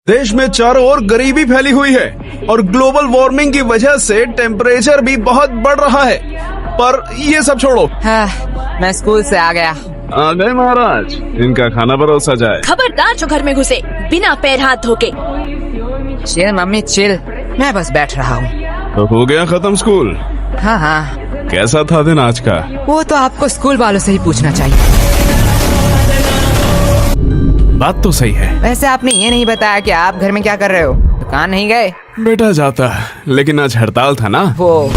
देश में चारों ओर गरीबी फैली हुई है और ग्लोबल वार्मिंग की वजह से टेम्परेचर भी बहुत बढ़ रहा है। पर ये सब छोड़ो। हाँ, मैं स्कूल से आ गया। आ गए महाराज, इनका खाना परोसा जाए। खबरदार जो घर में घुसे बिना पैर हाथ धोके। चिल मम्मी चिल, मैं बस बैठ रहा हूँ। तो हो गया खत्म स्कूल? हाँ हाँ। कैसा था दिन आज का? वो तो आपको स्कूल वालों से ही पूछना चाहिए। बात तो सही है। वैसे आपने ये नहीं बताया कि आप घर में क्या कर रहे हो? दुकान नहीं गए? बेटा जाता, लेकिन आज हड़ताल था ना। वो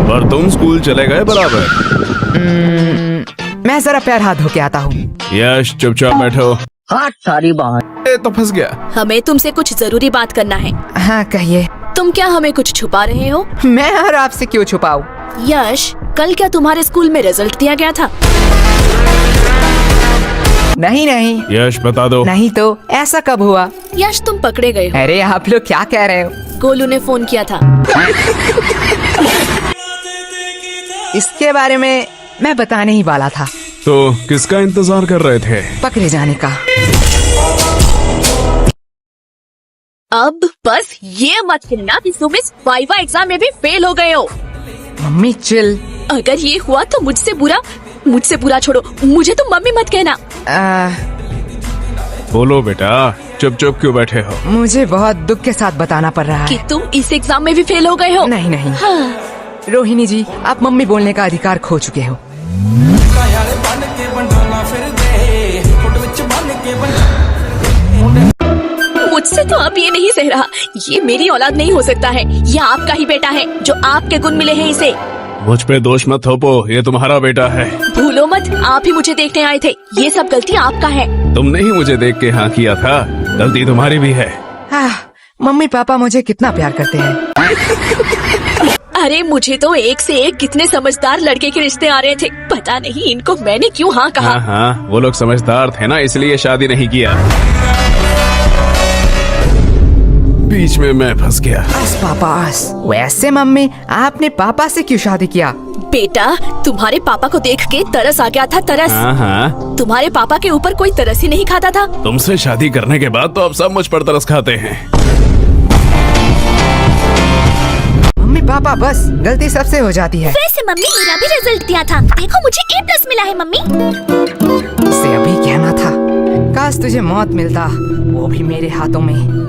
पर तुम स्कूल चले गए बराबर। मैं जरा पैर हाथ धो के आता हूँ। यश चुपचाप बैठो। हाँ सारी बात। तो फंस गया। हमें तुमसे कुछ जरूरी बात करना है। हाँ कहिए। तुम क्या हमें कुछ छुपा रहे हो? मैं और आपसे क्यों छुपाऊं? यश, कल क्या तुम्हारे स्कूल में रिजल्ट दिया गया था? नहीं नहीं। यश बता दो। नहीं तो ऐसा कब हुआ? यश, तुम पकड़े गए हो। अरे आप लोग क्या कह रहे हो? गोलू ने फोन किया था। इसके बारे में मैं बताने ही वाला था। तो किसका इंतजार कर रहे थे? पकड़े जाने का। अब बस ये मत कहना कि तुम इस वाइवा एग्जाम में भी फेल हो गए हो। Mummy chill. अगर ये हुआ तो मुझसे बुरा छोड़ो, मुझे तुम मम्मी मत कहना। बोलो बेटा, चुप चुप क्यों बैठे हो? मुझे बहुत दुख के साथ बताना पड़ रहा कि है। तुम इस एग्जाम में भी फेल हो गए हो। नहीं नहीं। हाँ। रोहिणी जी, आप मम्मी बोलने का अधिकार खो चुके हो। मुझसे तो अब ये नहीं सह रहा। ये मेरी औलाद नहीं हो सकता है। ये आपका ही बेटा है, जो आपके गुण मिले हैं इसे। मुझ पे दोष मत थोपो, ये तुम्हारा बेटा है। भूलो मत, आप ही मुझे देखने आए थे। ये सब गलती आपका है। तुमने ही मुझे देख के हाँ किया था, गलती तुम्हारी भी है। मम्मी पापा मुझे कितना प्यार करते हैं। अरे मुझे तो एक से एक कितने समझदार लड़के के रिश्ते आ रहे थे। पता नहीं इनको मैंने क्यों हाँ कहा। हाँ, वो लोग समझदार थे ना, इसलिए शादी नहीं किया। बीच में मैं फंस गया। बस पापा बस। वैसे मम्मी, आपने पापा से क्यों शादी किया? बेटा, तुम्हारे पापा को देख के तरस आ गया था। तरस। हाँ। तुम्हारे पापा के ऊपर कोई तरस ही नहीं खाता था। तुमसे शादी करने के बाद तो अब सब मुझ पर तरस खाते हैं। मम्मी पापा बस, गलती सबसे हो जाती है। वैसे मम्मी, मेरा भी रिजल्ट दिया था। देखो मुझे A+ मिला है मम्मी। इसे अभी कहना था। काश तुझे मौत मिलता, वो भी मेरे हाथों में।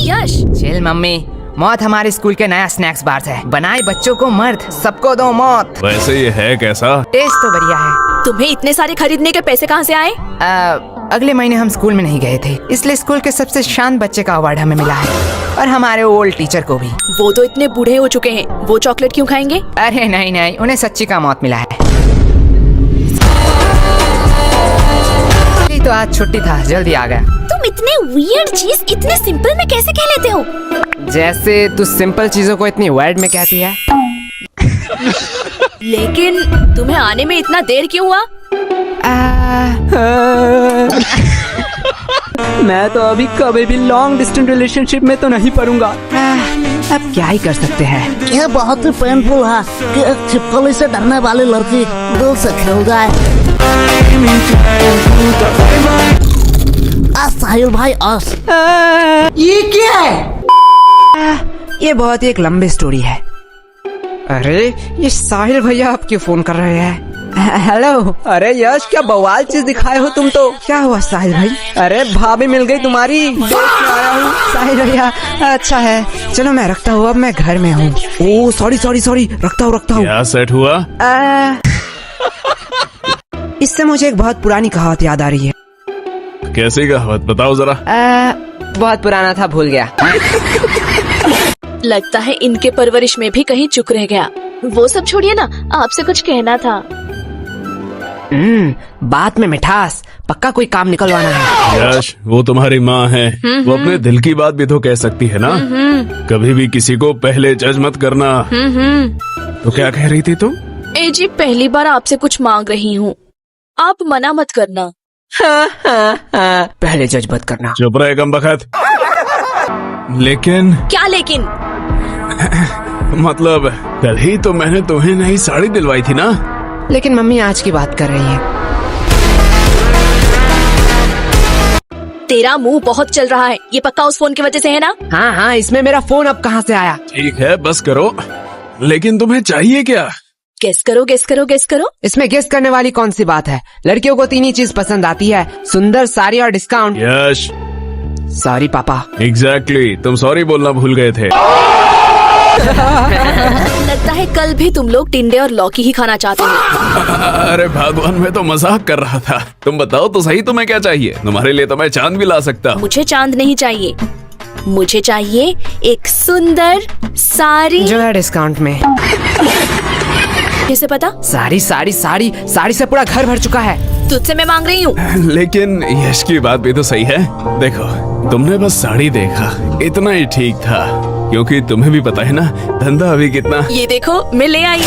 यश, चिल मम्मी, मौत हमारे स्कूल के नया स्नैक्स बार है। बनाए बच्चों को मर्द, सबको दो मौत। वैसे ये है कैसा? टेस्ट तो बढ़िया है। तुम्हें इतने सारे खरीदने के पैसे कहाँ से आए? अगले महीने हम स्कूल में नहीं गए थे, इसलिए स्कूल के सबसे शांत बच्चे का अवार्ड हमें मिला है, और हमारे ओल्ड टीचर को भी। वो तो इतने बूढ़े हो चुके हैं, वो चॉकलेट क्यों खाएंगे? अरे नहीं नहीं, उन्हें सच्ची का मौत मिला है। तो आज छुट्टी था, जल्दी आ गया। तुम इतने वियर्ड चीज इतने सिंपल में कैसे कह लेते हो? जैसे तू सिंपल चीजों को इतनी वर्ड में कहती है। लेकिन तुम्हें आने में इतना देर क्यों हुआ? मैं तो अभी कभी भी लॉन्ग डिस्टेंस रिलेशनशिप में तो नहीं पड़ूंगा। अब क्या ही कर सकते हैं। यह बहुत ही पेनफुल है कि एक छिपकली से डरने वाली लड़की दिल से खेल जाए। साहिल भाई ये क्या है? ये बहुत ही एक लंबी स्टोरी है। अरे ये साहिल भैया आप क्यों फोन कर रहे हैं? हेलो। अरे यश, क्या बवाल चीज दिखाए हो तुम तो। क्या हुआ साहिल भाई? अरे भाभी मिल गई तुम्हारी, देखने आया हूँ। साहिल भैया अच्छा है, चलो मैं रखता हूँ, अब मैं घर में हूँ। ओ सॉरी, रखता हूँ। क्या सेट हुआ? इससे मुझे एक बहुत पुरानी कहावत याद आ रही है। कैसी कहावत, बताओ जरा। बहुत पुराना था, भूल गया। लगता है इनके परवरिश में भी कहीं चुक रह गया। वो सब छोड़िए ना, आपसे कुछ कहना था। बात में मिठास, पक्का कोई काम निकलवाना है। यश, वो तुम्हारी माँ है, वो अपने दिल की बात भी तो कह सकती है ना। कभी भी किसी को पहले जज मत करना। तो क्या कह रही थी तुम? ए जी, पहली बार आपसे कुछ मांग रही हूँ, आप मना मत करना। पहले जज मत करना। चुप रहे कमबख्त। लेकिन क्या लेकिन? मतलब कल ही तो मैंने तुम्हें नई साड़ी दिलवाई थी ना। लेकिन मम्मी आज की बात कर रही है। तेरा मुंह बहुत चल रहा है, ये पक्का उस फोन की वजह से है ना? हाँ हाँ, इसमें मेरा फोन अब कहाँ से आया? ठीक है बस करो, लेकिन तुम्हें चाहिए क्या? गेस करो गेस करो गेस करो। इसमें गेस करने वाली कौन सी बात है? लड़कियों को 3 ही चीज पसंद आती है, सुंदर, साड़ी और डिस्काउंट। यश सॉरी पापा। एग्जैक्टली, तुम सॉरी बोलना भूल गए थे। लगता है कल भी तुम लोग टिंडे और लौकी ही खाना चाहते हो। अरे भगवान, मैं तो मजाक कर रहा था। तुम बताओ तो सही, तुम्हें क्या चाहिए? तुम्हारे लिए तो मैं चांद भी ला सकता हूँ। मुझे चांद नहीं चाहिए, मुझे चाहिए एक सुंदर साड़ी। जो है डिस्काउंट में। कैसे पता? साड़ी साड़ी साड़ी साड़ी से पूरा घर भर चुका है। तुझसे मैं मांग रही हूँ। लेकिन यश की बात भी तो सही है। देखो, तुमने बस साड़ी देखा, इतना ही ठीक था, क्योंकि तुम्हें भी पता है ना धंधा अभी कितना। ये देखो मैं ले आई।